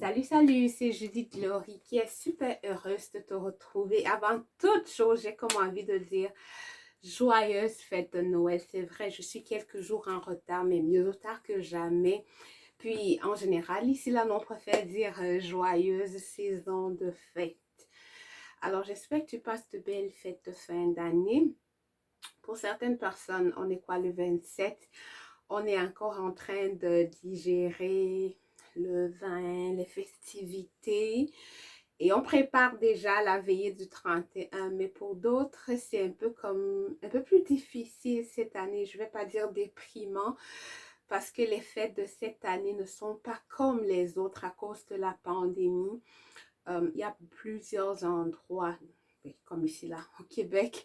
Salut, salut, c'est Judith Laurie qui est super heureuse de te retrouver. Avant toute chose, j'ai comme envie de dire joyeuse fête de Noël. C'est vrai, je suis quelques jours en retard, mais mieux vaut tard que jamais. Puis, en général, ici, là, on préfère dire joyeuse saison de fête. Alors, j'espère que tu passes de belles fêtes de fin d'année. Pour certaines personnes, on est quoi le 27? On est encore en train de digérer le vin, les festivités. Et on prépare déjà la veillée du 31, mais pour d'autres, c'est un peu comme, un peu plus difficile cette année. Je ne vais pas dire déprimant, parce que les fêtes de cette année ne sont pas comme les autres à cause de la pandémie. Il y a plusieurs endroits, comme ici là au Québec,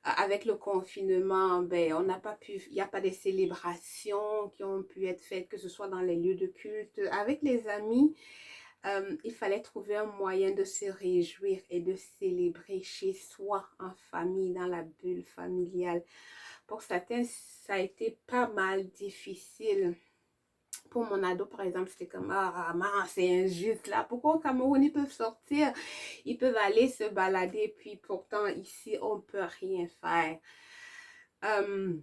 avec le confinement, ben, on n'a pas pu, il n'y a pas de célébrations qui ont pu être faites, que ce soit dans les lieux de culte. Avec les amis, il fallait trouver un moyen de se réjouir et de célébrer chez soi, en famille, dans la bulle familiale. Pour certains, ça a été pas mal difficile. Pour mon ado, par exemple, c'était comme, ah, c'est injuste là. Pourquoi au Cameroun, ils peuvent sortir, ils peuvent aller se balader, puis pourtant, ici, on ne peut rien faire. Euh,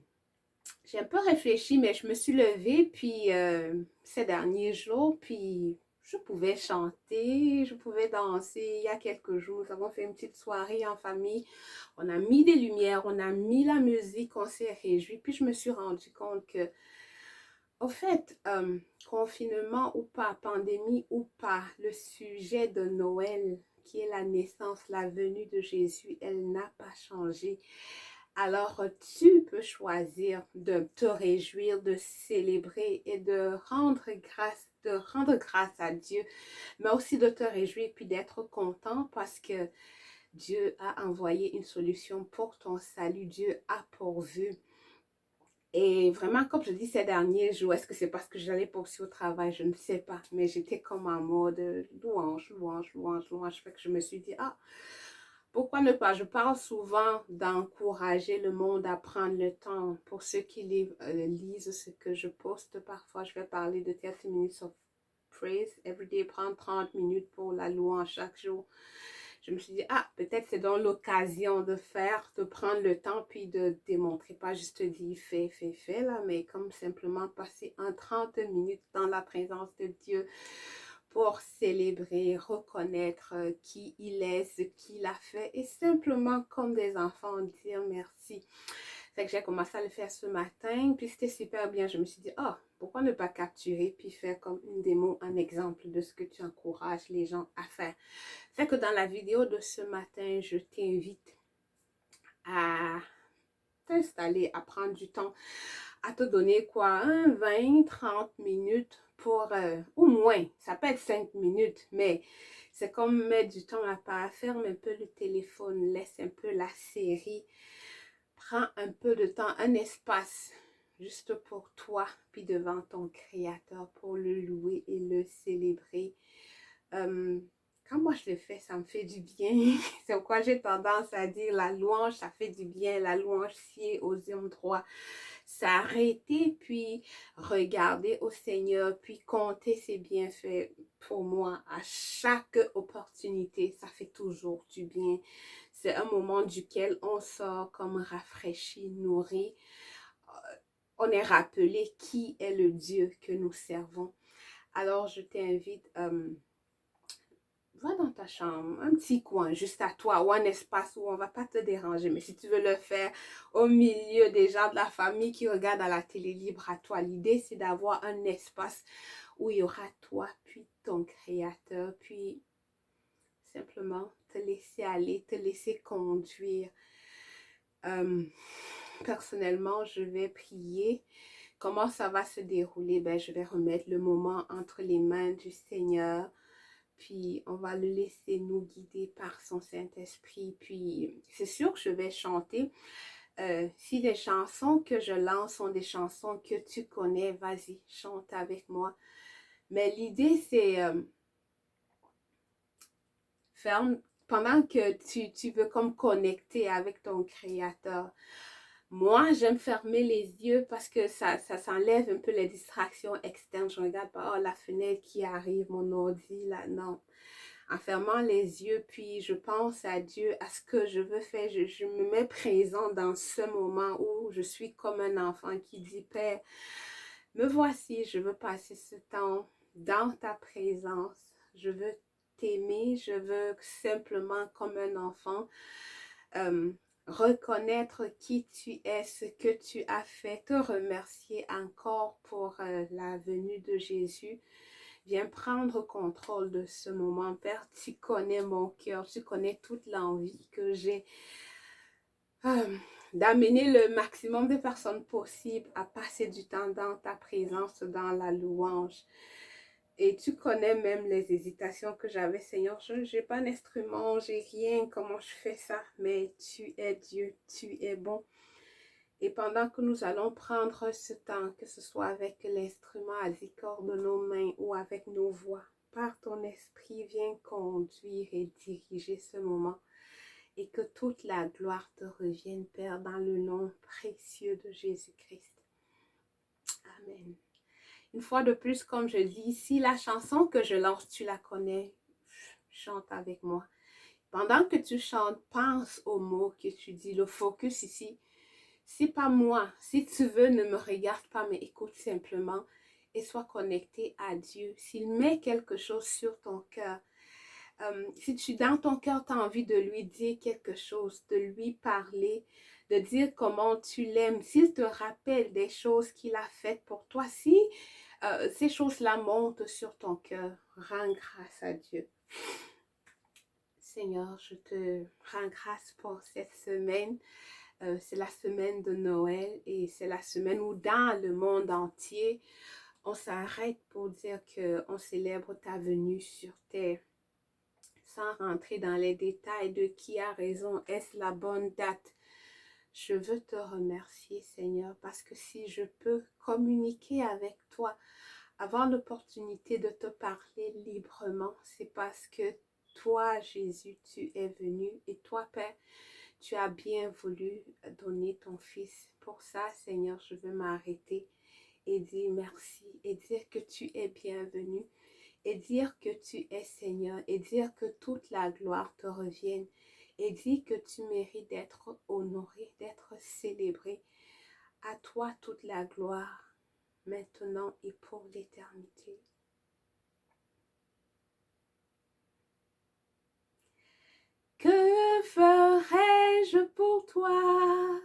j'ai un peu réfléchi, mais je me suis levée, puis ces derniers jours, puis je pouvais chanter, je pouvais danser. Il y a quelques jours, nous avons fait une petite soirée en famille. On a mis des lumières, on a mis la musique, on s'est réjouis. Puis je me suis rendu compte que, au fait, confinement ou pas, pandémie ou pas, le sujet de Noël, qui est la naissance, la venue de Jésus, elle n'a pas changé. Alors, tu peux choisir de te réjouir, de célébrer et de rendre grâce à Dieu, mais aussi de te réjouir puis d'être content parce que Dieu a envoyé une solution pour ton salut. Dieu a pourvu. Et vraiment, comme je dis ces derniers jours, est-ce que c'est parce que j'allais pas aussi au travail? Je ne sais pas. Mais j'étais comme en mode louange, louange, louange, louange. Fait que je me suis dit, ah, pourquoi ne pas? Je parle souvent d'encourager le monde à prendre le temps. Pour ceux qui lisent ce que je poste, parfois je vais parler de 30 minutes of praise every day, prendre 30 minutes pour la louange chaque jour. Je me suis dit, ah, peut-être c'est dans l'occasion de faire, de prendre le temps, puis de démontrer, pas juste dire fais, là, mais comme simplement passer un 30 minutes dans la présence de Dieu pour célébrer, reconnaître qui il est, ce qu'il a fait et simplement comme des enfants dire merci. C'est que j'ai commencé à le faire ce matin, puis c'était super bien. Je me suis dit, oh, pourquoi ne pas capturer puis faire comme une démo, un exemple de ce que tu encourages les gens à faire. C'est que dans la vidéo de ce matin, je t'invite à t'installer, à prendre du temps, à te donner quoi, 20, 30 minutes pour, au moins, ça peut être 5 minutes, mais c'est comme mettre du temps à part, ferme un peu le téléphone, laisse un peu la série, prends un peu de temps, un espace juste pour toi, puis devant ton créateur pour le louer et le célébrer. Euh, Quand moi je le fais, ça me fait du bien. C'est pourquoi j'ai tendance à dire la louange, ça fait du bien. La louange sied aux hommes droits. S'arrêter, puis regarder au Seigneur, puis compter ses bienfaits pour moi à chaque opportunité. Ça fait toujours du bien. C'est un moment duquel on sort comme rafraîchi, nourri. On est rappelé qui est le Dieu que nous servons. Alors, je t'invite va dans ta chambre, un petit coin juste à toi ou un espace où on ne va pas te déranger. Mais si tu veux le faire au milieu des gens de la famille qui regardent à la télé, libre à toi. L'idée, c'est d'avoir un espace où il y aura toi, puis ton créateur, puis simplement te laisser aller, te laisser conduire. Euh, Personnellement, je vais prier. Comment ça va se dérouler? Ben, je vais remettre le moment entre les mains du Seigneur. Puis on va le laisser nous guider par son Saint-Esprit. Puis c'est sûr que je vais chanter. Si les chansons que je lance sont des chansons que tu connais, vas-y, chante avec moi. Mais l'idée, c'est faire, pendant que tu veux comme connecter avec ton Créateur, Moi, j'aime fermer les yeux parce que ça s'enlève un peu les distractions externes. Je regarde pas, oh, la fenêtre qui arrive, mon ordi, là, non. En fermant les yeux, puis je pense à Dieu, à ce que je veux faire. Je me mets présent dans ce moment où je suis comme un enfant qui dit, Père, me voici, je veux passer ce temps dans ta présence. Je veux t'aimer, je veux simplement comme un enfant euh, reconnaître qui tu es, ce que tu as fait, te remercier encore pour la venue de Jésus. Viens prendre contrôle de ce moment, Père. Tu connais mon cœur, tu connais toute l'envie que j'ai d'amener le maximum de personnes possibles à passer du temps dans ta présence, dans la louange. Et tu connais même les hésitations que j'avais, Seigneur. Je n'ai pas d'instrument, j'ai rien, comment je fais ça? Mais tu es Dieu, tu es bon. Et pendant que nous allons prendre ce temps, que ce soit avec l'instrument à 10 cordes de nos mains ou avec nos voix, par ton esprit, viens conduire et diriger ce moment. Et que toute la gloire te revienne, Père, dans le nom précieux de Jésus-Christ. Amen. Une fois de plus, comme je dis, si la chanson que je lance, tu la connais, chante avec moi. Pendant que tu chantes, pense aux mots que tu dis. Le focus ici, c'est pas moi. Si tu veux, ne me regarde pas, mais écoute simplement et sois connecté à Dieu. S'il met quelque chose sur ton cœur, si tu, dans ton cœur, tu as envie de lui dire quelque chose, de lui parler, de dire comment tu l'aimes, s'il te rappelle des choses qu'il a faites pour toi, si ces choses-là montent sur ton cœur, rends grâce à Dieu. Seigneur, je te rends grâce pour cette semaine. C'est la semaine de Noël et c'est la semaine où dans le monde entier, on s'arrête pour dire qu'on célèbre ta venue sur terre. Sans rentrer dans les détails de qui a raison, est-ce la bonne date? Je veux te remercier, Seigneur, parce que si je peux communiquer avec toi, avoir l'opportunité de te parler librement, c'est parce que toi, Jésus, tu es venu et toi, Père, tu as bien voulu donner ton Fils. Pour ça, Seigneur, je veux m'arrêter et dire merci et dire que tu es bienvenu et dire que tu es Seigneur et dire que toute la gloire te revienne et dire que tu mérites d'être honoré, d'être célébré. À toi toute la gloire, maintenant et pour l'éternité. Que ferais-je pour toi?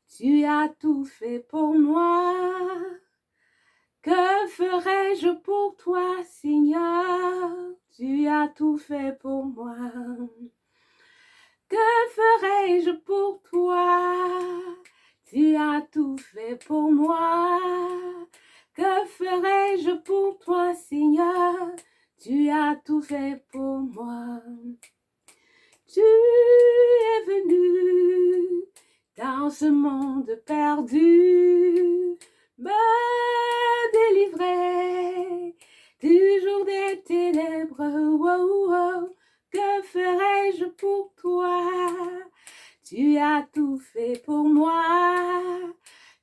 Tu as tout fait pour moi. Que ferais-je pour toi, Seigneur? Tu as tout fait pour moi. Que ferais-je pour toi? Tu as tout fait pour moi. Que ferais-je pour toi, Seigneur? Tu as tout fait pour moi. Tu es venu dans ce monde perdu, me délivrer du jour des ténèbres. Oh, oh. Que ferais-je pour toi? Tu as tout fait pour moi.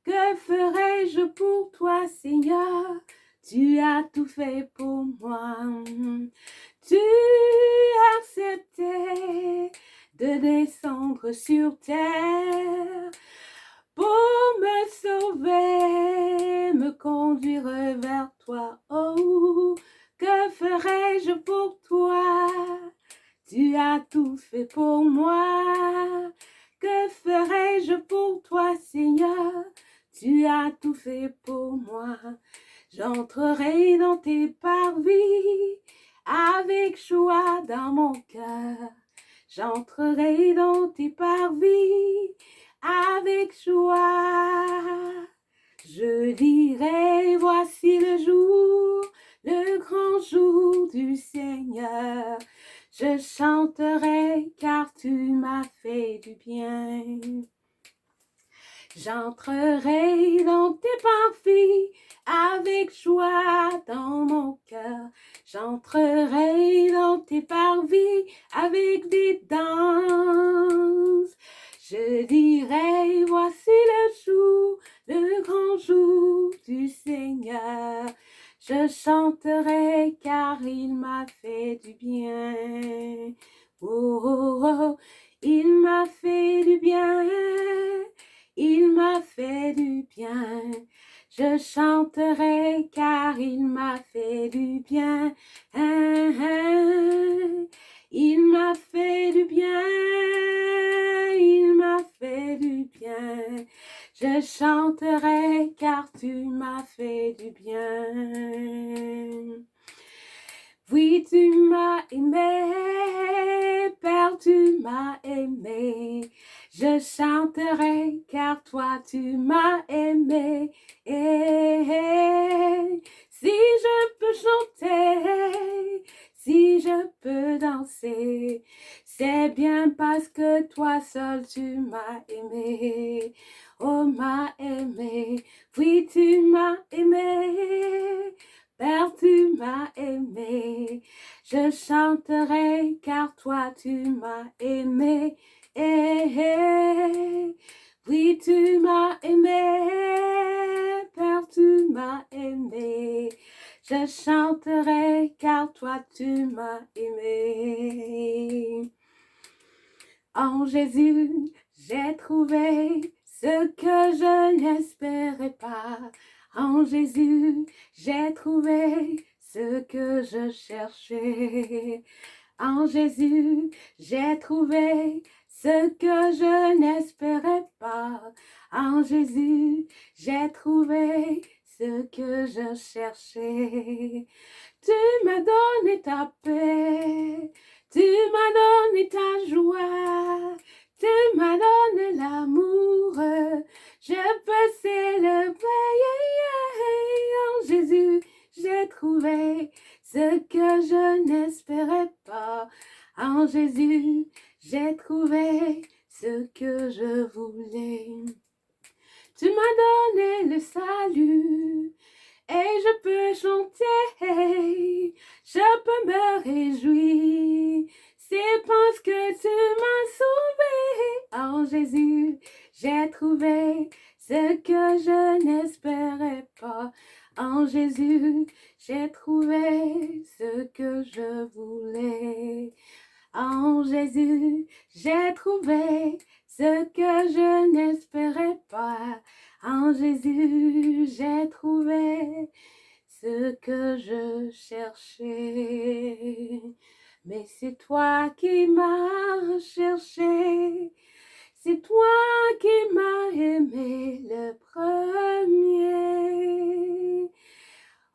Que ferais-je pour toi, Seigneur? Tu as tout fait pour moi. Tu as accepté de descendre sur terre pour me sauver, me conduire vers toi. Oh, que ferais-je pour toi? Tu as tout fait pour moi. Que ferais-je pour toi, Seigneur? Tu as tout fait pour moi. J'entrerai dans tes parvis avec joie dans mon cœur. J'entrerai dans tes parvis avec joie. Je dirai, voici le jour, le grand jour du Seigneur. Je chanterai car tu m'as fait du bien. J'entrerai dans tes parvis avec joie dans mon cœur. J'entrerai dans tes parvis avec des danses. Je dirai, voici le jour, le grand jour du Seigneur. Je chanterai car il m'a fait du bien. Oh, oh, oh, il m'a fait du bien. Il m'a fait du bien. Je chanterai car il m'a fait du bien. Il m'a fait du bien. Il m'a fait du bien. Je chanterai car tu m'as fait du bien. Oui, tu m'as aimé, Père, tu m'as aimé. Je chanterai car toi tu m'as aimé. Si je peux chanter, si je peux danser, c'est bien parce que toi seul tu m'as aimé. Oh, m'as aimé, oui, tu m'as aimé. Père, tu m'as aimé, je chanterai car toi tu m'as aimé. Oui, tu m'as aimé, Père, tu m'as aimé. Je chanterai car toi tu m'as aimé. En Jésus, j'ai trouvé ce que je n'espérais pas. En Jésus, j'ai trouvé ce que je cherchais. En Jésus, j'ai trouvé ce que je n'espérais pas. En Jésus, j'ai trouvé ce que je cherchais. Tu m'as donné ta paix, tu m'as donné ta joie, tu m'as donné l'amour, je peux célébrer. En Jésus, j'ai trouvé ce que je n'espérais pas. En Jésus, j'ai trouvé ce que je voulais. Tu m'as donné le salut et je peux chanter, je peux me réjouir. C'est parce que tu m'as sauvé. En Jésus, j'ai trouvé ce que je n'espérais pas. En Jésus, j'ai trouvé ce que je voulais. En Jésus, j'ai trouvé ce que je n'espérais pas. En Jésus, j'ai trouvé ce que je cherchais. Mais c'est toi qui m'as cherché, c'est toi qui m'as aimé le premier.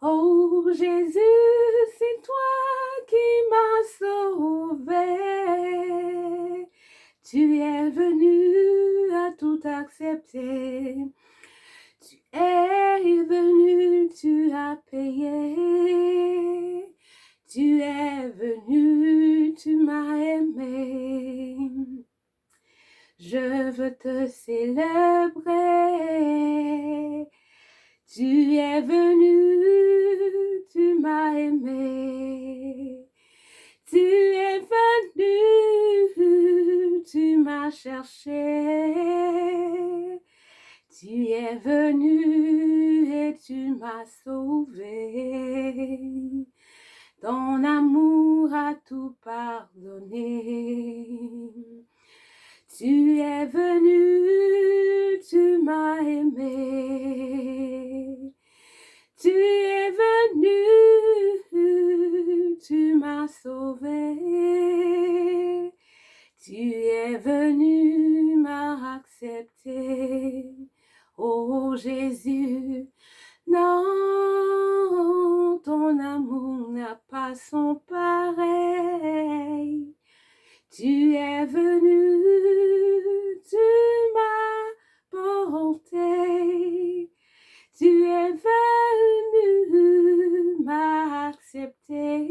Oh Jésus, c'est toi qui m'as sauvé. Tu es venu à tout accepter. Tu es venu, tu as payé. Tu es venu, tu m'as aimé. Je veux te célébrer. Tu es venu, tu m'as aimé. Tu es venu, tu m'as cherché. Tu es venu et tu m'as sauvé. Ton amour a tout pardonné. Tu es venu, tu m'as aimé. Tu es venu, tu m'as sauvé. Tu es venu m'accepter. Oh Jésus, non, ton amour n'a pas son pareil. Tu es venu, tu m'as porté. Tu es venu m'accepter.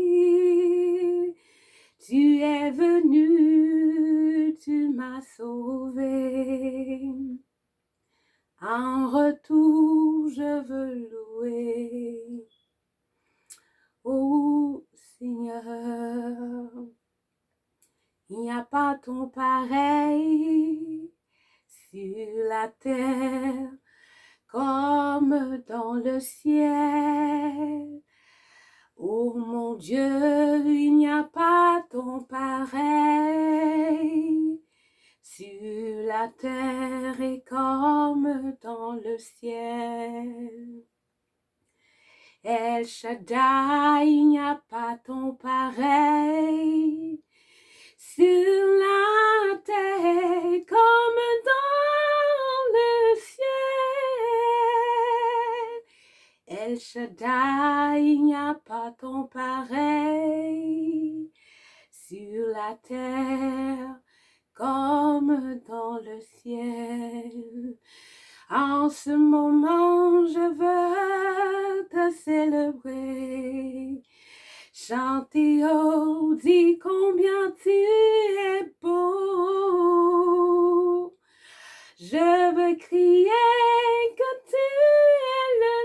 Tu es venu, tu m'as sauvé. En retour, je veux louer. Oh Seigneur, il n'y a pas ton pareil. sur la terre comme dans le ciel. Oh mon Dieu, il n'y a pas ton pareil sur la terre et comme dans le ciel. El Shaddai, il n'y a pas ton pareil sur la terre comme dans le ciel. El Shaddai, il n'y a pas ton pareil sur la terre comme dans le ciel. En ce moment, je veux te célébrer, chanter, oh, dis combien tu es beau. Je veux crier que tu es le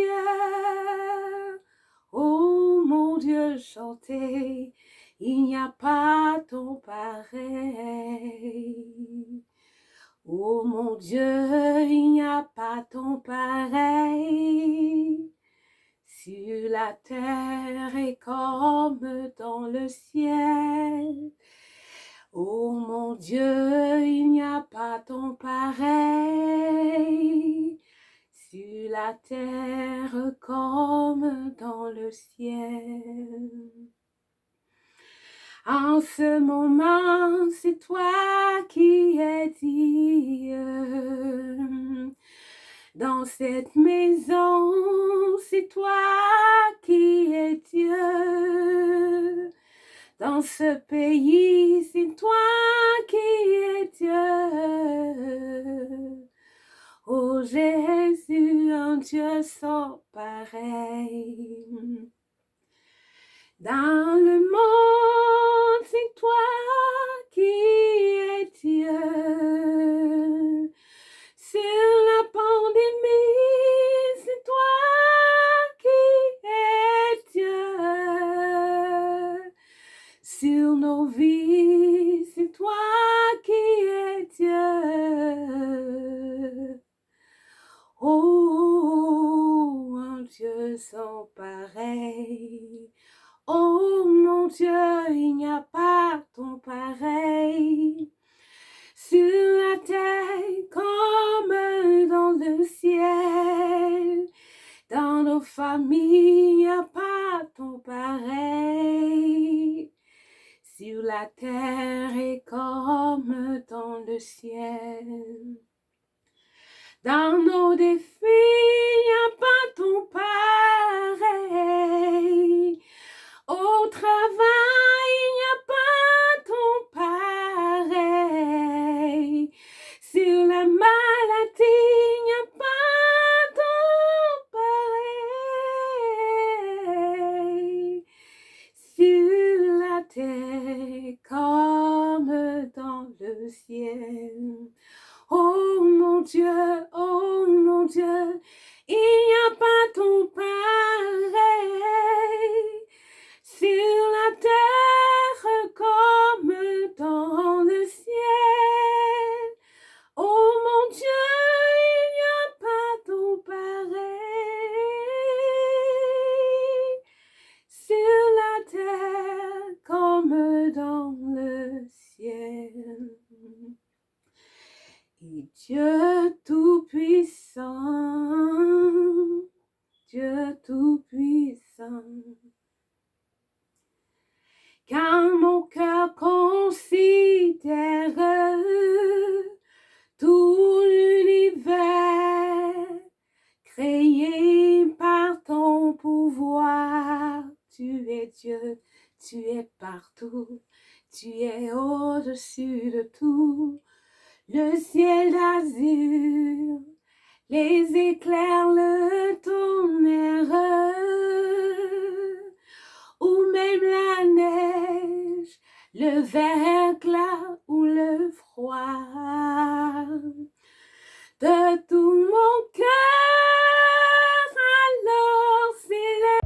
meilleur. Oh mon Dieu, chanter, il n'y a pas ton pareil. Oh mon Dieu, il n'y a pas ton pareil sur la terre et comme dans le ciel. Oh mon Dieu, il n'y a pas ton pareil sur la terre comme dans le ciel. En ce moment, c'est toi qui es Dieu. Dans cette maison, c'est toi qui es Dieu. Dans ce pays, c'est toi qui es Dieu. Oh Jésus, un Dieu sans pareil. Dans le monde, c'est toi qui es Dieu. Sur la pandémie, c'est toi qui es Dieu. Sur nos vies, c'est toi qui es Dieu. Oh, un Dieu sans pareil. Oh mon Dieu, il n'y a pas ton pareil sur la terre comme dans le ciel. Dans nos familles, il n'y a pas ton pareil sur la terre et comme dans le ciel. Dans nos défis, il n'y a pas ton pareil. Au travail, il n'y a pas ton pareil. Sur la maladie, il n'y a pas ton pareil. Sur la terre comme dans le ciel. Oh mon Dieu, il n'y a pas ton pareil sur la terre comme dans le ciel. Oh mon Dieu, il n'y a pas ton pareil sur la terre comme dans le ciel. Et Dieu Tout-Puissant, Dieu Tout-Puissant, car mon cœur considère tout l'univers créé par ton pouvoir. Tu es Dieu, tu es partout, tu es au-dessus de tout. Le ciel d'azur, les éclairs, le tonnerre, ou même la neige, le verglas ou le froid. De tout mon cœur, alors célèbre.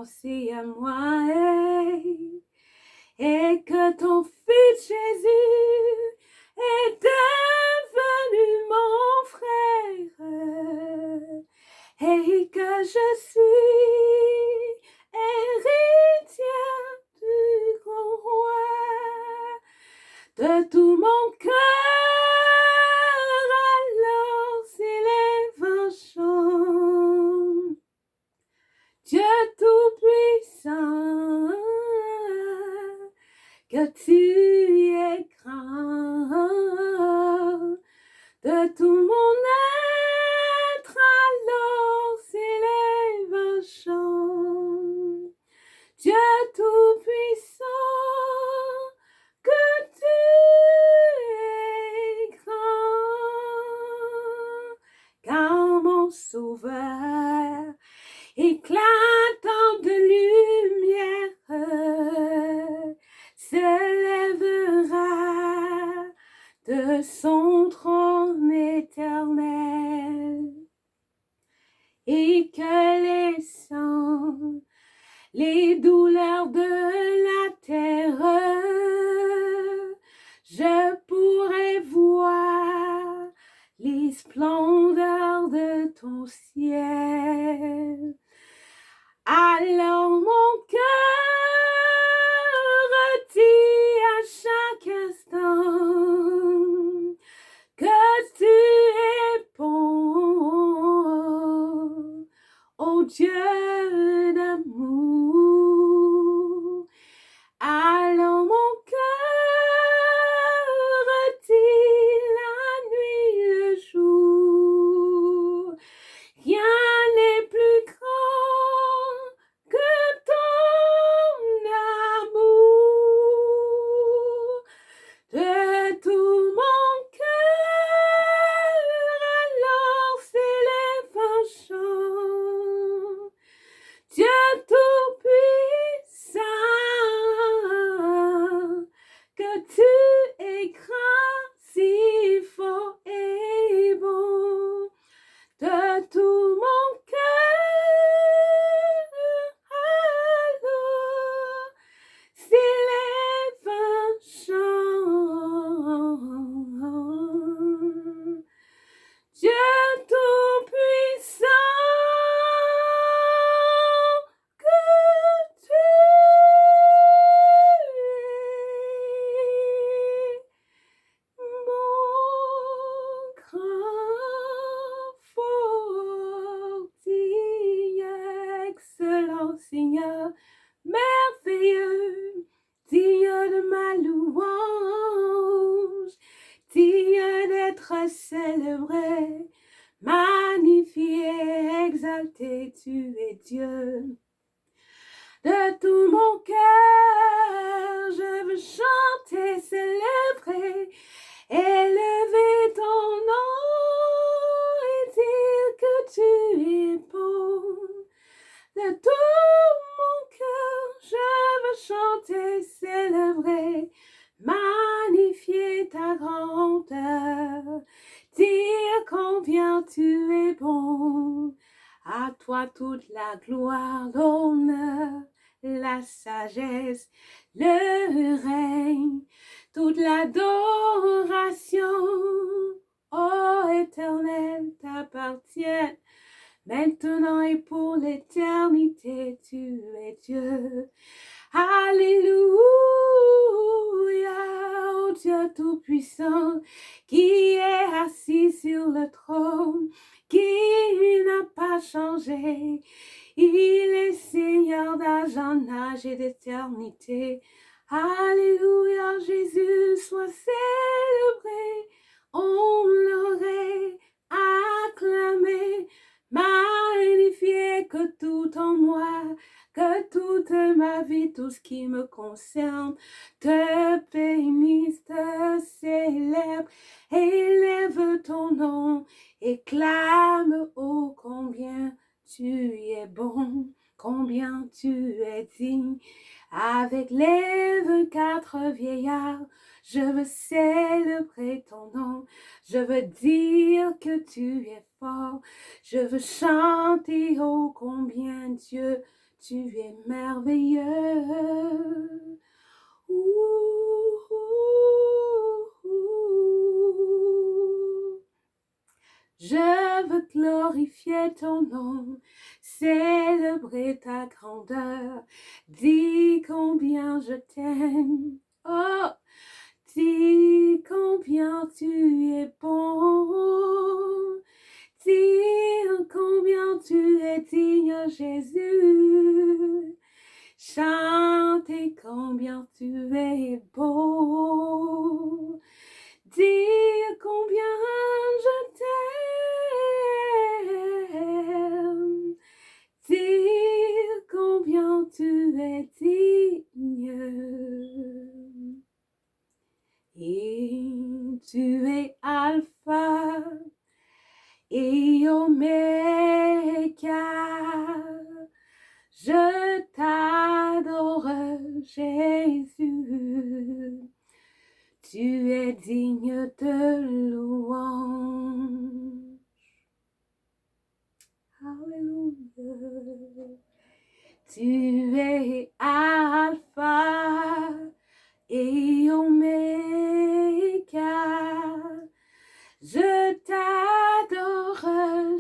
pensé à moi et que ton fils Jésus est devenu mon frère et que je suis héritière du grand roi de tout mon cœur. Alors s'élève un chant, Dieu tout-puissant, que tu es grand. De tout mon être, alors s'élève un chant, Dieu tout-puissant, que tu es grand, car mon sauveur éclatant de lumière se lèvera de son trône éternel, et que les sangs, les douleurs de la terre, je pourrai voir les splendeurs de ton ciel. Alors mon cœur dit à chaque instant que tu es bon, ô Dieu d'amour. Alors mon cœur dit la nuit, le jour, rien n'est plus grand que ton amour. De tout mon cœur, alors s'élève un chant, Dieu tout-puissant, que tu es grand, si fort et bon. De tout mon cœur, alors s'élève un chant, Dieu tout-puissant, que tu es mon grand fortier, excellent Seigneur, merveilleux, digne de ma louange, digne d'être célébré, magnifié, exalté, tu es Dieu. De tout mon cœur, je veux chanter, célébrer, élever ton nom et dire que tu es bon. De tout mon cœur, je veux chanter, célébrer, magnifier ta grandeur, dire combien tu es bon. À toi toute la gloire, l'honneur, la sagesse, le règne, toute l'adoration, ô Éternel, t'appartiennent. Maintenant et pour l'éternité, tu es Dieu. Alléluia, ô Dieu tout-puissant, qui est assis sur le trône, qui n'a pas changé. Il est Seigneur d'âge en âge et d'éternité. Alléluia, Jésus, sois célébré. On l'aurait acclamé, magnifié, que tout en moi, que toute ma vie, tout ce qui me concerne, te bénisse, te célèbre, élève ton nom et clame, oh combien tu es bon, combien tu es digne. Avec les 24 vieillards, je veux célébrer ton nom, je veux dire que tu es fort, je veux chanter, oh combien Dieu, tu es merveilleux. Ouh, ouh, ouh. Je veux glorifier ton nom, célébrer ta grandeur, dis combien je t'aime. Oh, dis combien tu es bon, dis combien tu es digne, Jésus. Chantez combien tu es beau, dis combien je t'aime, dis combien tu es digne. Et tu es Alpha et Oméga. Je t'adore, Jésus. Tu es digne de louange. Alléluia. Tu es Alpha et Oméga. Je t'adore,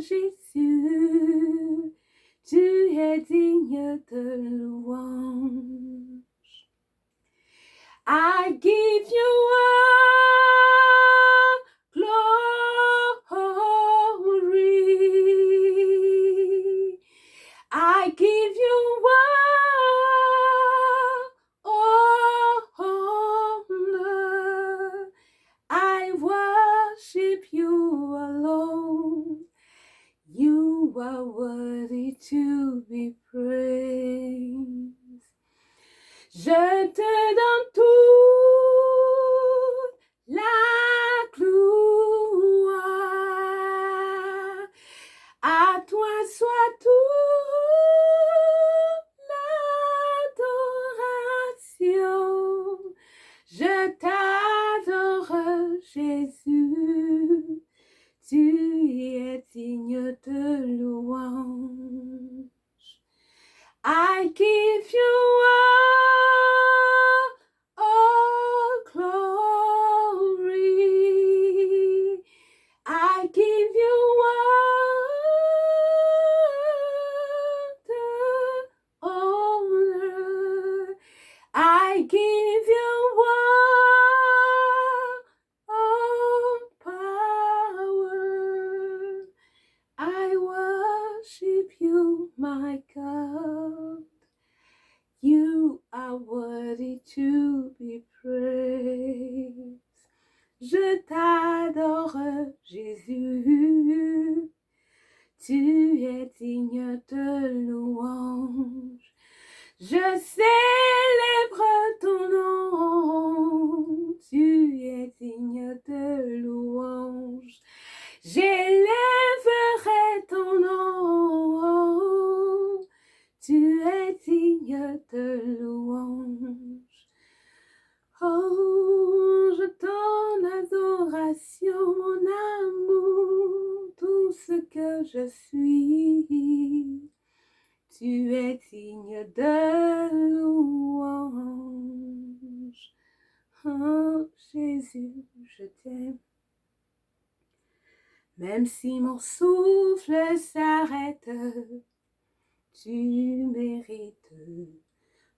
Jésus. Tu es digne de louange. I give you all glory. I give you all honor. I worship you alone. You are worthy to be praised. Je te donne toute la gloire. À toi soit toute l'adoration. Je t'adore, Jésus. Tu es digne de louange. I give you all glory. I give you all the honor. I give you all power. I worship you, my God. You are worthy to be praised. Je t'adore, Jésus. Tu es digne de louange. Je célèbre ton nom. Tu es digne de louange. J'élèverai ton nom. Tu es digne de louange. Oh, je donne adoration, mon amour, tout ce que je suis. Tu es digne de louange. Oh, Jésus, je t'aime. Même si mon souffle s'arrête, tu mérites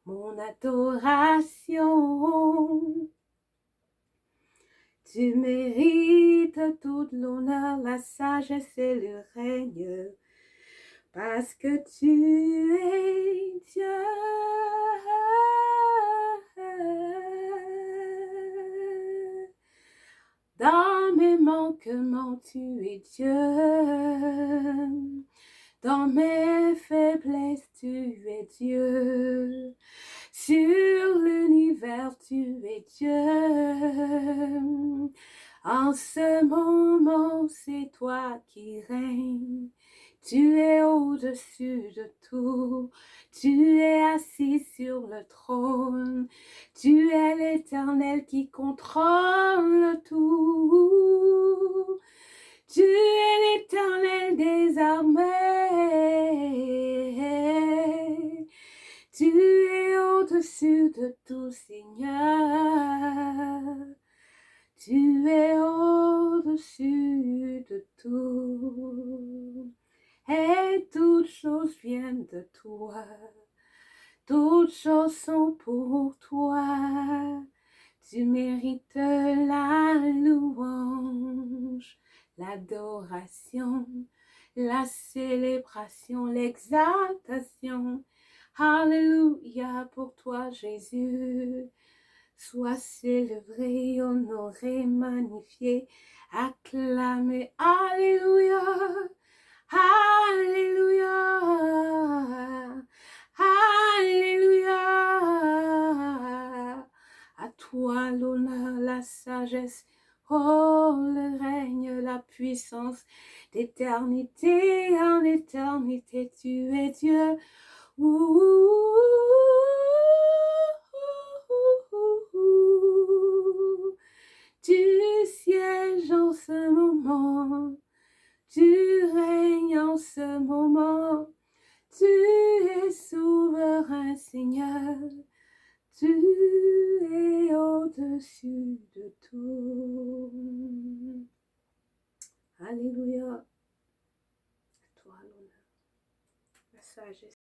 mon adoration. Tu mérites tout l'honneur, la sagesse et le règne, parce que tu es Dieu. Dans mes manquements, tu es Dieu. Dans mes faiblesses, tu es Dieu. Sur l'univers, tu es Dieu. En ce moment, c'est toi qui règnes. Tu es au-dessus de tout. Tu es assis sur le trône. Tu es l'Éternel qui contrôle tout. Tu es l'Éternel des armées. Tu es au-dessus de tout, Seigneur. Tu es au-dessus de tout. Et toutes choses viennent de toi. Toutes choses sont pour toi. Tu mérites la louange, l'adoration, la célébration, l'exaltation. Alléluia pour toi, Jésus. Sois célébré, honoré, magnifié, acclamé. Alléluia. Alléluia. Alléluia. À toi l'honneur, la sagesse, oh le règne, la puissance, d'éternité en éternité, tu es Dieu. Tu sièges en ce moment, tu règnes en ce moment, tu es souverain Seigneur, tu es au-dessus de tout. Alléluia. À toi l'honneur, la sagesse.